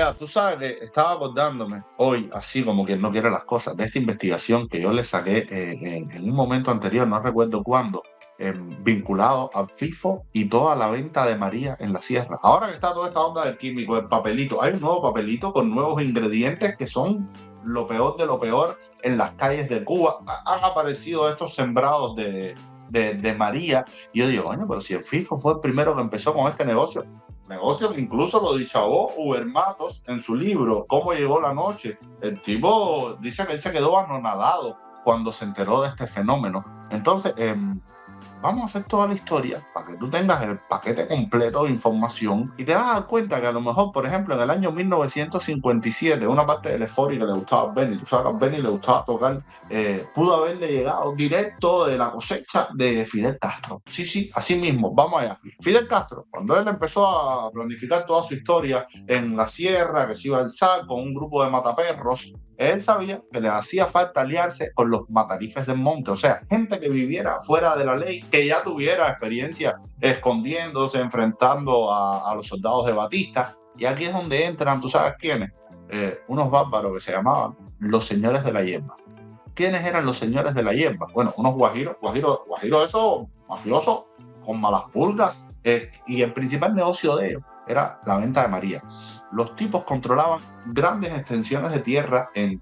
Vaya, tú sabes que estaba acordándome hoy, así como quien no quiere las cosas, de esta investigación que yo le saqué en un momento anterior, no recuerdo cuándo, vinculado al FIFO y toda la venta de María en la sierra. Ahora que está toda esta onda del químico, del papelito, hay un nuevo papelito con nuevos ingredientes que son lo peor de lo peor en las calles de Cuba. Han aparecido estos sembrados de María y yo digo, coño, pero si el FIFO fue el primero que empezó con este negocio que incluso lo dichabó Uber Matos en su libro Cómo llegó la noche. El tipo dice que él se quedó anonadado cuando se enteró de este fenómeno. Entonces, vamos a hacer toda la historia para que tú tengas el paquete completo de información y te vas a dar cuenta que a lo mejor, por ejemplo, en el año 1957, una parte del Euphoria que le gustaba a Benny, tú sabes que a Benny le gustaba tocar, pudo haberle llegado directo de la cosecha de Fidel Castro. Sí, así mismo, vamos allá. Fidel Castro, cuando él empezó a planificar toda su historia en la sierra, que se iba a alzar con un grupo de mataperros, él sabía que le hacía falta aliarse con los matarifes del monte, o sea, gente que viviera fuera de la ley, que ya tuviera experiencia escondiéndose, enfrentando a los soldados de Batista. Y aquí es donde entran, ¿tú sabes quiénes? Unos bárbaros que se llamaban los señores de la hierba. ¿Quiénes eran los señores de la hierba? Bueno, unos guajiros esos mafiosos, con malas pulgas, y el principal negocio de ellos era la venta de María. Los tipos controlaban grandes extensiones de tierra en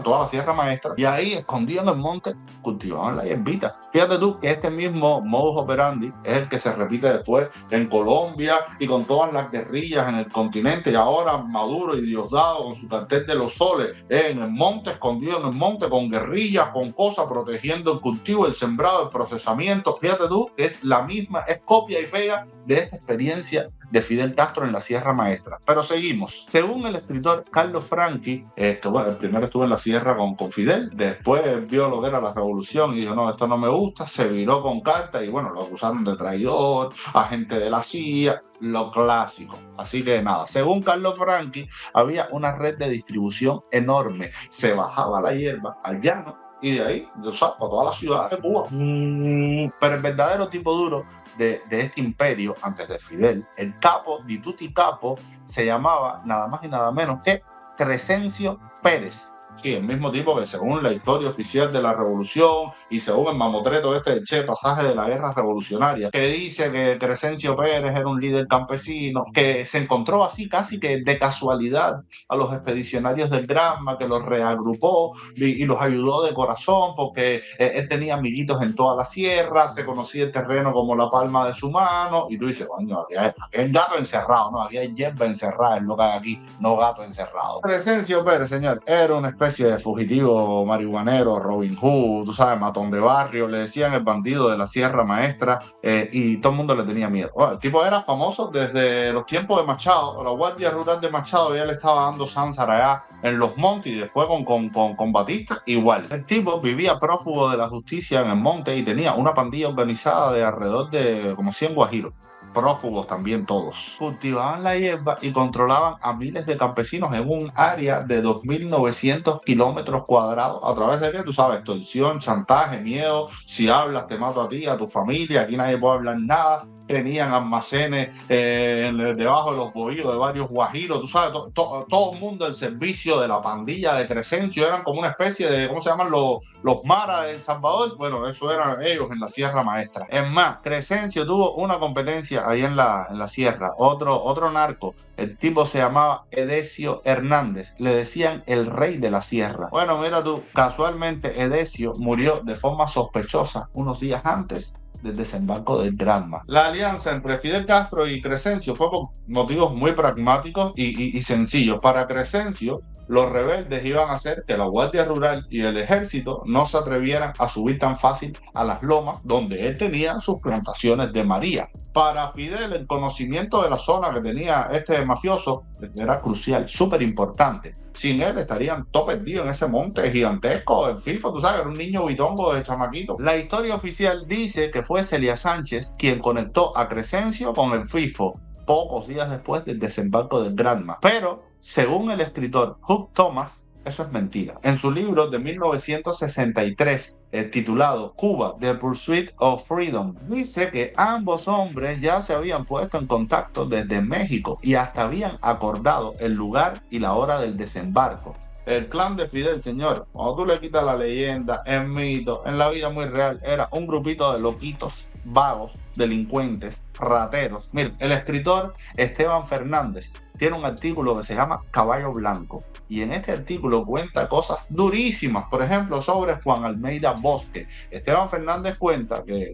toda la Sierra Maestra, y ahí, escondidos en el monte, cultivaban la hierbita. Fíjate tú que este mismo modus operandi es el que se repite después en Colombia y con todas las guerrillas en el continente, y ahora Maduro y Diosdado con su cartel de los soles, en el monte, escondido en el monte, con guerrillas, con cosas, protegiendo el cultivo, el sembrado, el procesamiento. Fíjate tú que es la misma, es copia y pega de esta experiencia de Fidel Castro en la Sierra Maestra. Pero seguimos. Según el escritor Carlos Franchi, el primero estuvo en la sierra con Fidel, después vio lo que era la revolución y dijo, no, esto no me gusta, se viró con carta y bueno, lo acusaron de traidor, agente de la CIA, lo clásico. Así que nada, según Carlos Franchi, había una red de distribución enorme. Se bajaba la hierba al llano y de ahí, o sea, para toda la ciudad de Cuba. Pero el verdadero tipo duro de este imperio, antes de Fidel, el capo, di tutti capo, se llamaba nada más y nada menos que Crescencio Pérez. Sí, el mismo tipo que según la historia oficial de la revolución y según el mamotreto del Che, pasaje de la guerra revolucionaria, que dice que Crescencio Pérez era un líder campesino, que se encontró así casi que de casualidad a los expedicionarios del Granma, que los reagrupó y los ayudó de corazón porque él tenía amiguitos en toda la sierra, se conocía el terreno como la palma de su mano, y tú dices, coño, aquí hay gato encerrado, no, aquí hay hierba encerrada, es lo que hay aquí, no gato encerrado. Crescencio Pérez, señor, era una especie de fugitivo marihuanero, Robin Hood, tú sabes, matón de barrio, le decían el bandido de la Sierra Maestra, y todo el mundo le tenía miedo. Bueno, el tipo era famoso desde los tiempos de Machado, la Guardia Rural de Machado ya le estaba dando sánsara allá en los montes, y después con Batista igual. El tipo vivía prófugo de la justicia en el monte y tenía una pandilla organizada de alrededor de como 100 guajiros. Prófugos también todos. Cultivaban la hierba y controlaban a miles de campesinos en un área de 2.900 kilómetros cuadrados. ¿A través de qué? Tú sabes, extorsión, chantaje, miedo. Si hablas, te mato a ti, a tu familia. Aquí nadie puede hablar nada. Tenían almacenes debajo de los bohíos de varios guajiros. Tú sabes, todo el mundo al servicio de la pandilla de Crescencio. Eran como una especie de, ¿cómo se llaman? Los maras de El Salvador. Bueno, eso eran ellos en la Sierra Maestra. Es más, Crescencio tuvo una competencia ahí en la sierra, otro narco. El tipo se llamaba Edesio Hernández, le decían el rey de la sierra. Bueno, mira tú, casualmente Edesio murió de forma sospechosa unos días antes del desembarco del Granma. La alianza entre Fidel Castro y Crescencio fue por motivos muy pragmáticos y sencillos. Para Crescencio, los rebeldes iban a hacer que la Guardia Rural y el ejército no se atrevieran a subir tan fácil a las lomas donde él tenía sus plantaciones de María. Para Fidel, el conocimiento de la zona que tenía este mafioso era crucial, súper importante. Sin él estarían todos perdidos en ese monte gigantesco. El FIFO, tú sabes, era un niño bitongo de chamaquito. La historia oficial dice que fue Celia Sánchez quien conectó a Crescencio con el FIFO pocos días después del desembarco del Granma. Pero, según el escritor Hugh Thomas, Eso es mentira. En su libro de 1963, titulado Cuba, The Pursuit of Freedom, dice que ambos hombres ya se habían puesto en contacto desde México y hasta habían acordado el lugar y la hora del desembarco. El clan de Fidel, señor, cuando tú le quitas la leyenda, el mito, en la vida muy real, era un grupito de loquitos, vagos, delincuentes, rateros. Mira, el escritor Esteban Fernández tiene un artículo que se llama Caballo Blanco, y en este artículo cuenta cosas durísimas, por ejemplo, sobre Juan Almeida Bosque. Esteban Fernández cuenta que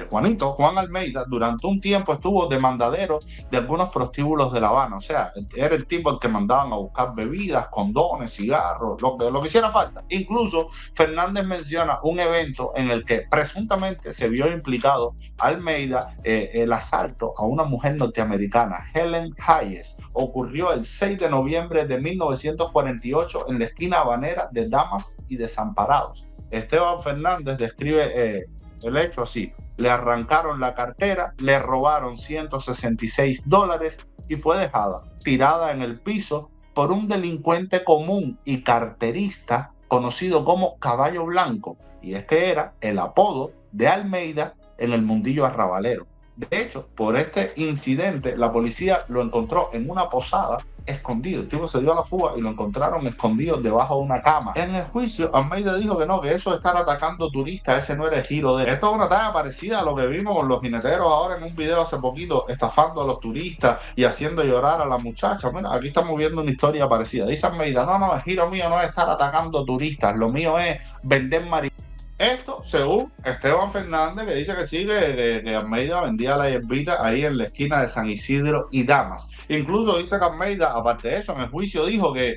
Juan Almeida, durante un tiempo estuvo demandadero de algunos prostíbulos de La Habana. O sea, era el tipo al que mandaban a buscar bebidas, condones, cigarros, lo que hiciera falta. Incluso Fernández menciona un evento en el que presuntamente se vio implicado Almeida, el asalto a una mujer norteamericana, Helen Hayes. Ocurrió el 6 de noviembre de 1948 en la esquina habanera de Damas y Desamparados. Esteban Fernández describe el hecho así: le arrancaron la cartera, le robaron $166 y fue dejada tirada en el piso por un delincuente común y carterista conocido como Caballo Blanco, y este era el apodo de Almeida en el mundillo arrabalero. De hecho, por este incidente, la policía lo encontró en una posada escondido. El tipo se dio a la fuga y lo encontraron escondido debajo de una cama. En el juicio, Almeida dijo que no, que eso de estar atacando turistas, ese no era el giro de él. Esto es una talla parecida a lo que vimos con los jineteros ahora en un video hace poquito, estafando a los turistas y haciendo llorar a la muchacha. Mira, aquí estamos viendo una historia parecida. Dice Almeida: no, el giro mío no es estar atacando turistas, lo mío es vender marihuana. Esto según Esteban Fernández, que dice que sí, que Almeida vendía la hierbita ahí en la esquina de San Isidro y Damas. Incluso dice que Almeida, aparte de eso, en el juicio dijo que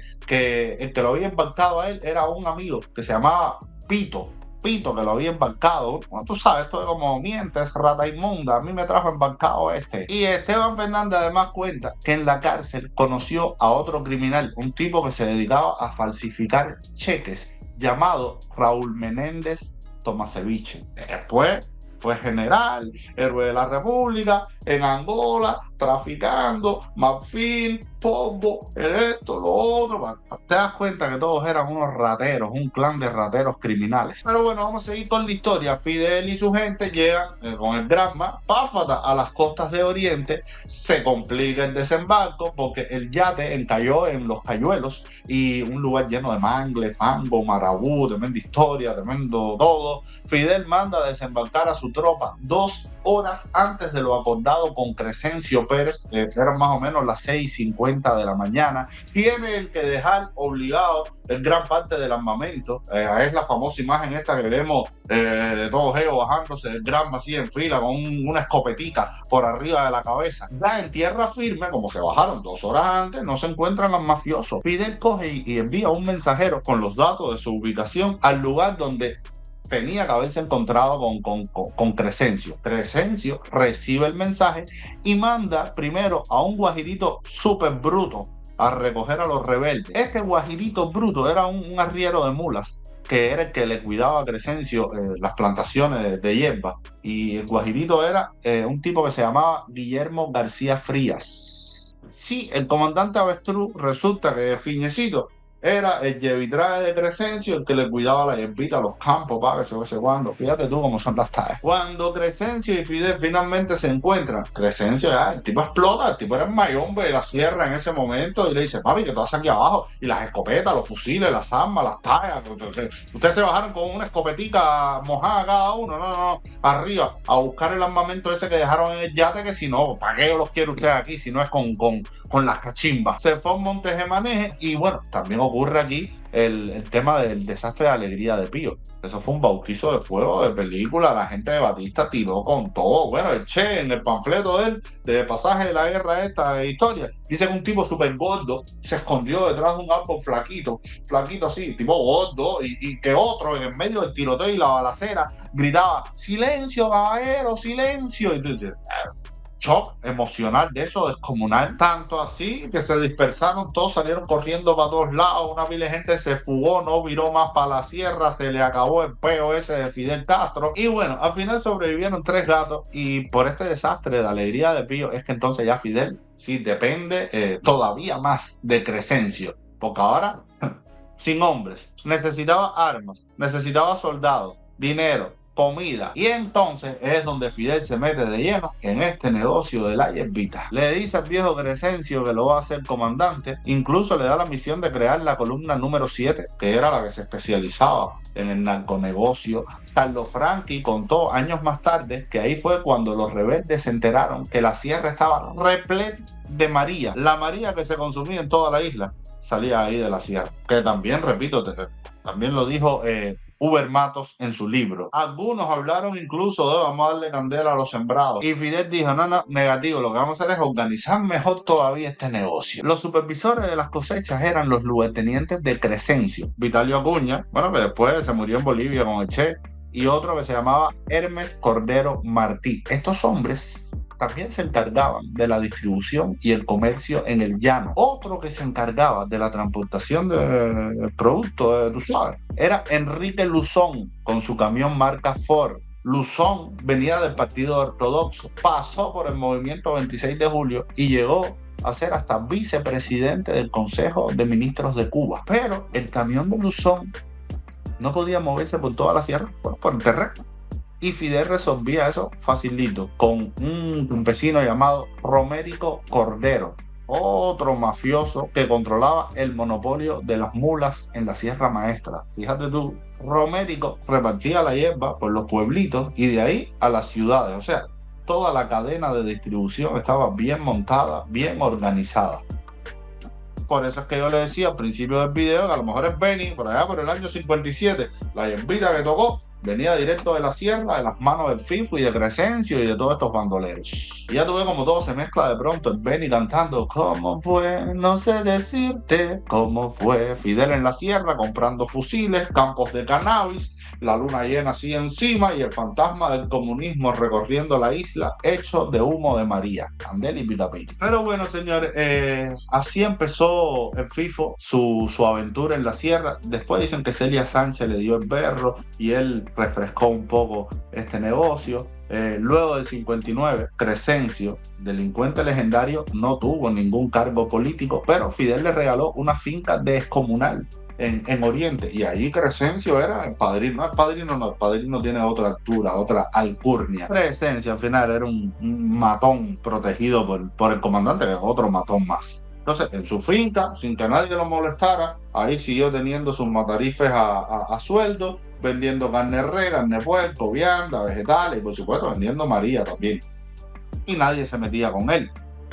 el que lo había embarcado a él era un amigo que se llamaba Pito, que lo había embarcado. Bueno, tú sabes, esto es como mientes, rata inmunda, a mí me trajo embarcado este. Y Esteban Fernández además cuenta que en la cárcel conoció a otro criminal, un tipo que se dedicaba a falsificar cheques, llamado Raúl Menéndez Tomasevich. Después fue general, héroe de la República, en Angola, traficando, marfil, polvo, esto, lo otro. Te das cuenta que todos eran unos rateros, un clan de rateros criminales. Pero bueno, vamos a seguir con la historia. Fidel y su gente llegan con el Granma, Páfata, a las costas de Oriente. Se complica el desembarco porque el yate encalló en Los Cayuelos, y un lugar lleno de mangles, mango, marabú, tremenda historia, tremendo todo. Fidel manda a desembarcar a su tropa 2 horas antes de lo acordado con Crescencio Pérez. Eran más o menos las 6:50 de la mañana. Tiene el que dejar obligado en gran parte del armamento. Es la famosa imagen esta que vemos de todos ellos bajándose del Granma así en fila con una escopetita por arriba de la cabeza. Ya en tierra firme, como se bajaron 2 horas antes, no se encuentran los mafiosos. Fidel coge y envía un mensajero con los datos de su ubicación al lugar donde tenía que haberse encontrado con Crescencio. Crescencio recibe el mensaje y manda primero a un guajirito súper bruto a recoger a los rebeldes. Este guajirito bruto era un arriero de mulas, que era el que le cuidaba a Crescencio las plantaciones de hierba. Y el guajirito era un tipo que se llamaba Guillermo García Frías. Sí, el comandante Avestruz resulta que Fiñecito era el llevitraje de Crescencio, el que le cuidaba la hierbita, los campos, para que se cuando. Fíjate tú cómo son las tallas. Cuando Crescencio y Fidel finalmente se encuentran, Crescencio ya, el tipo explota, el tipo era el mayombe de la sierra en ese momento, y le dice: papi, que tú haces aquí abajo, y las escopetas, los fusiles, las armas, las tallas. Ustedes se bajaron con una escopetica mojada cada uno, no, arriba, a buscar el armamento ese que dejaron en el yate, que si no, ¿para qué yo los quiero ustedes aquí si no es con las cachimbas? Se forma un tejemaneje, y bueno, también ocurre aquí el tema del desastre de Alegría de Pío. Eso fue un bautizo de fuego de película. La gente de Batista tiró con todo. Bueno, el Che, en el panfleto de él, de Pasaje de la Guerra, esta historia, dice que un tipo súper gordo se escondió detrás de un árbol flaquito así, tipo gordo, y que otro en el medio del tiroteo y la balacera gritaba: silencio, caballero, silencio. Y tú dices, shock emocional de eso descomunal, tanto así que se dispersaron, todos salieron corriendo para todos lados, una pila de gente se fugó, no viró más para la sierra, se le acabó el peo ese de Fidel Castro, y bueno, al final sobrevivieron 3 gatos. Y por este desastre de Alegría de Pío es que entonces ya Fidel sí depende todavía más de Crescencio, porque ahora sin hombres, necesitaba armas, necesitaba soldados, dinero, comida. Y entonces es donde Fidel se mete de lleno en este negocio de la hierbita. Le dice al viejo Crescencio que lo va a hacer comandante, incluso le da la misión de crear la columna número 7, que era la que se especializaba en el narconegocio. Carlos Franchi contó años más tarde que ahí fue cuando los rebeldes se enteraron que la sierra estaba repleta de María, la María que se consumía en toda la isla salía ahí de la sierra, que también, repito, también lo dijo Uber Matos en su libro. Algunos hablaron incluso de vamos a darle candela a los sembrados. Y Fidel dijo, no, no, negativo, lo que vamos a hacer es organizar mejor todavía este negocio. Los supervisores de las cosechas eran los lugartenientes de Crescencio, Vitalio Acuña, bueno, que después se murió en Bolivia con el Che, y otro que se llamaba Hermes Cordero Martí. Estos hombres también se encargaban de la distribución y el comercio en el llano. Otro que se encargaba de la transportación de productos, tú sabes, era Enrique Luzón con su camión marca Ford. Luzón venía del Partido Ortodoxo, pasó por el movimiento 26 de julio y llegó a ser hasta vicepresidente del Consejo de Ministros de Cuba. Pero el camión de Luzón no podía moverse por toda la sierra, por el terreno. Y Fidel resolvía eso facilito con un campesino llamado Romérico Cordero, otro mafioso que controlaba el monopolio de las mulas en la Sierra Maestra. Fíjate tú, Romérico repartía la hierba por los pueblitos y de ahí a las ciudades. O sea, toda la cadena de distribución estaba bien montada, bien organizada. Por eso es que yo le decía al principio del video que a lo mejor es Benny, por allá por el año 57, la hierbita que tocó venía directo de la sierra, de las manos del FIFO y de Crescencio y de todos estos bandoleros. Y ya tuve como todo se mezcla de pronto, el Benny cantando ¿cómo fue? No sé decirte cómo fue. Fidel en la sierra comprando fusiles, campos de cannabis, la luna llena así encima y el fantasma del comunismo recorriendo la isla hecho de humo de María, candela y pitapita. Pero bueno, señores, así empezó el FIFO su aventura en la sierra. Después dicen que Celia Sánchez le dio el berro y él refrescó un poco este negocio. Luego del 59, Crescencio, delincuente legendario, no tuvo ningún cargo político, pero Fidel le regaló una finca descomunal en Oriente, y allí Crescencio era el padrino. El padrino tiene otra altura, otra alcurnia. Crescencio al final era un matón protegido por el comandante, que es otro matón más. Entonces, en su finca, sin que nadie lo molestara, ahí siguió teniendo sus matarifes a sueldo, vendiendo carne de res, carne de puerco, vianda, vegetales y por supuesto vendiendo María también. Y nadie se metía con él.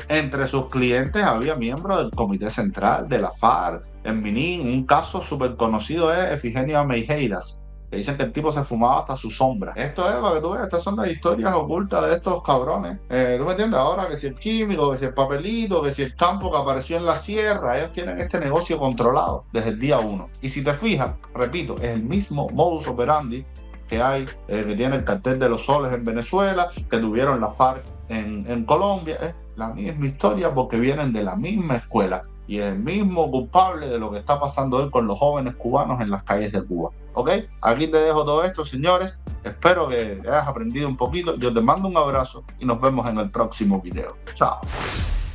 Entre sus clientes había miembros del Comité Central, de la FARC, en Minin. Un caso súper conocido es Efigenia Meijeiras, que dicen que el tipo se fumaba hasta su sombra. Esto es, para que tú veas, estas son las historias ocultas de estos cabrones. ¿Tú me entiendes? Ahora que si el químico, que si el papelito, que si el campo que apareció en la sierra, ellos tienen este negocio controlado desde el día 1. Y si te fijas, repito, es el mismo modus operandi que hay, que tiene el cartel de los soles en Venezuela, que tuvieron la FARC en Colombia. Es la misma historia porque vienen de la misma escuela y es el mismo culpable de lo que está pasando hoy con los jóvenes cubanos en las calles de Cuba. ¿Ok? Aquí te dejo todo esto, señores. Espero que hayas aprendido un poquito. Yo te mando un abrazo y nos vemos en el próximo video. Chao.